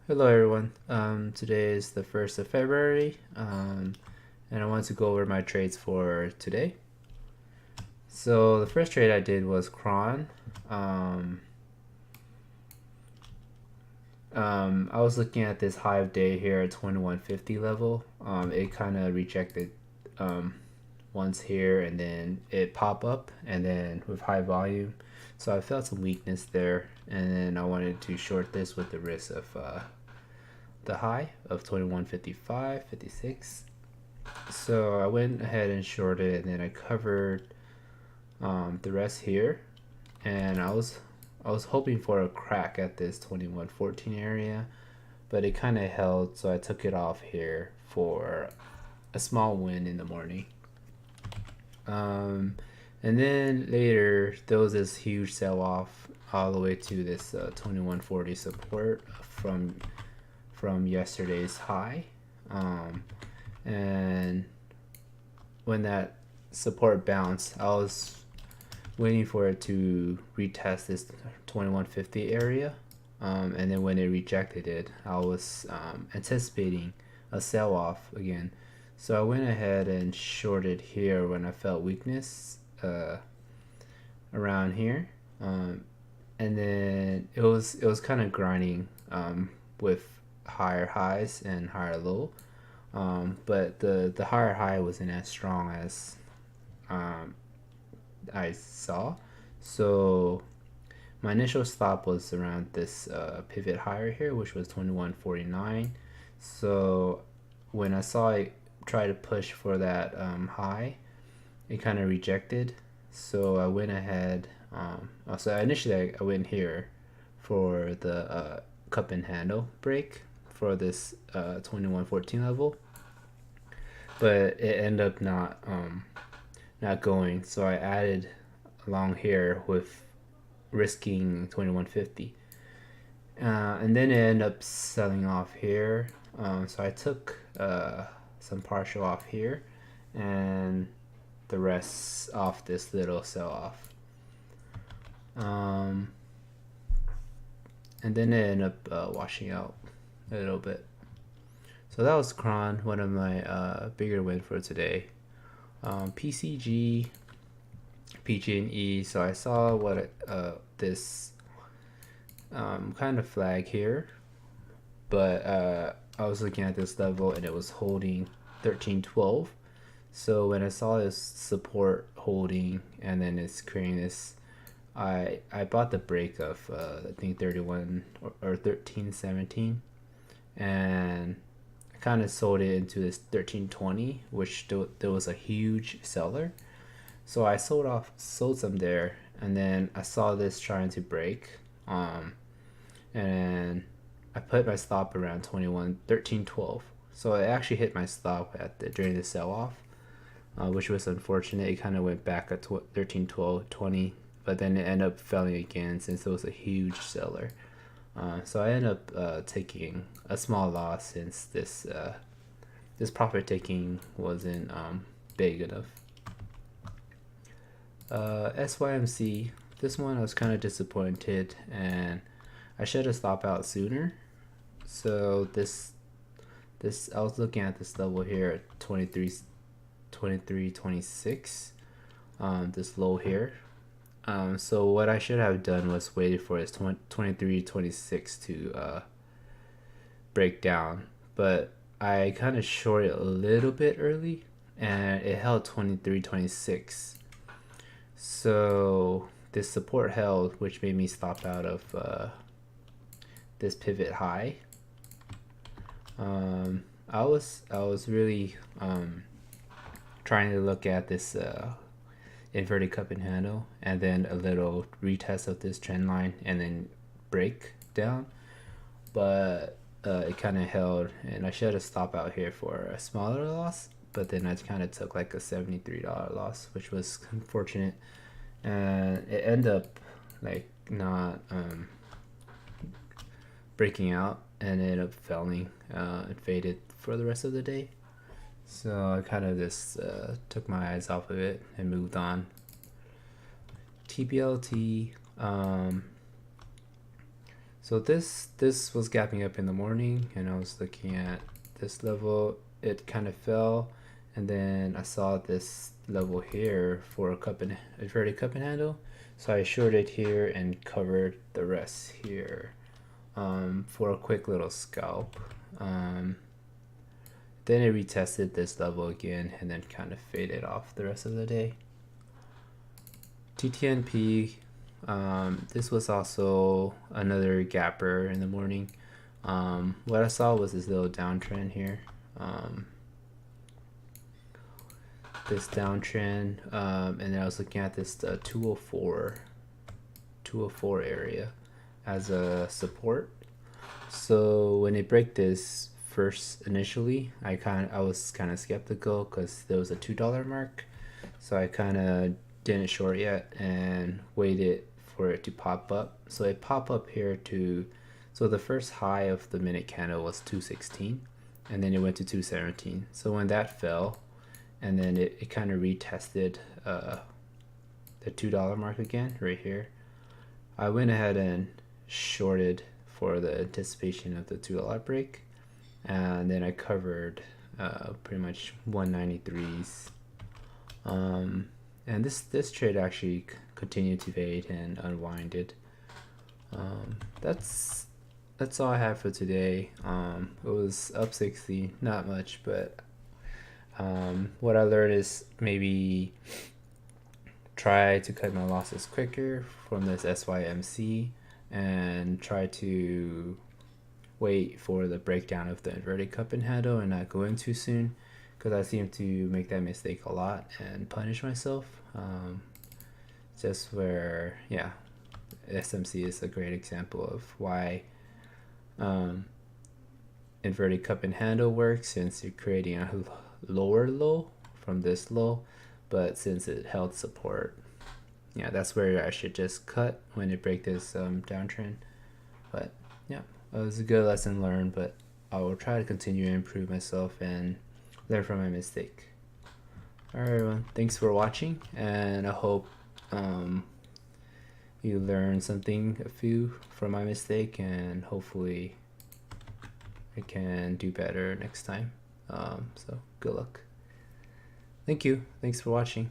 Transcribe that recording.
Hello everyone. Today is the 1st of February, and I want to go over my trades for today. So the first trade I did was CRON. I was looking at this high of day here at 2150 level. It kind of rejected once here, and then it popped up, and then with high volume. So I felt some weakness there, and then I wanted to short this with the risk of the high of 2155, 56. So I went ahead and shorted, and then I covered the rest here, and I was hoping for a crack at this 2114 area, but it kind of held, so I took it off here for a small win in the morning. And then later there was this huge sell-off all the way to this 2140 support from yesterday's high, and when that support bounced, I was waiting for it to retest this 2150 area, and then when it rejected it, I was anticipating a sell-off again. So I went ahead and shorted here when I felt weakness around here, and then it was kind of grinding with higher highs and higher low, but the higher high wasn't as strong as I saw. So my initial stop was around this pivot higher here, which was 2149. So when I saw it try to push for that high, it kind of rejected. So I went ahead. So initially I went here for the cup and handle break for this 2114 level, but it ended up not going. So I added along here with risking 2150, and then it ended up selling off here. So I took some partial off here, and the rest off this little sell off. And then it ended up washing out a little bit. So that was CRON, one of my bigger win for today. PCG, PG&E. So I saw what this kind of flag here, but I was looking at this level and it was holding 1312. So when I saw this support holding and then it's creating this, I bought the break of I think 31 or 1317, and I kind of sold it into this 1320, which there was a huge seller. So I sold some there, and then I saw this trying to break, and I put my stop around 1312. So it actually hit my stop during the sell off, which was unfortunate. It kind of went back at 1312.20, but then it ended up falling again since it was a huge seller. So I ended up taking a small loss since this profit taking wasn't big enough. SYMC, this one I was kind of disappointed, and I should have stopped out sooner. So this I was looking at this level here at 23.26, this low here. So what I should have done was waited for this 23.26 to break down, but I kind of shorted a little bit early, and it held 23.26. So this support held, which made me stop out of this pivot high. I was really trying to look at this inverted cup and handle, and then a little retest of this trend line, and then break down, but it kind of held, and I should have stopped out here for a smaller loss, but then I kind of took like a $73 loss, which was unfortunate, and it ended up like not breaking out, and it ended up failing. It faded for the rest of the day. So I kind of just took my eyes off of it and moved on. TBLT. So this was gapping up in the morning, and I was looking at this level. It kind of fell, and then I saw this level here for a inverted cup and handle. So I shorted here and covered the rest here for a quick little scalp. Then it retested this level again and then kind of faded off the rest of the day. TTNP, this was also another gapper in the morning. What I saw was this little downtrend here. This downtrend, and then I was looking at this 204 area as a support. So when it break this first initially, I was kind of skeptical because there was a $2 mark, so I kind of didn't short yet and waited for it to pop up. So it popped up here so the first high of the minute candle was 216, and then it went to 217. So when that fell, and then it kind of retested the $2 mark again right here, I went ahead and shorted for the anticipation of the $2 break, and then I covered pretty much 193s. And this trade actually continued to fade and unwinded. That's all I have for today. It was up 60, not much, but what I learned is maybe try to cut my losses quicker from this SYMC and try to wait for the breakdown of the inverted cup and handle and not go in too soon, because I seem to make that mistake a lot and punish myself. Just where, yeah, SMC is a great example of why inverted cup and handle works, since you're creating a lower low from this low, but since it held support, yeah, that's where I should just cut when it break this downtrend. But yeah, it was a good lesson learned, but I will try to continue to improve myself and learn from my mistake. Alright everyone, thanks for watching, and I hope you learned a few from my mistake, and hopefully I can do better next time. So good luck. Thank you. Thanks for watching.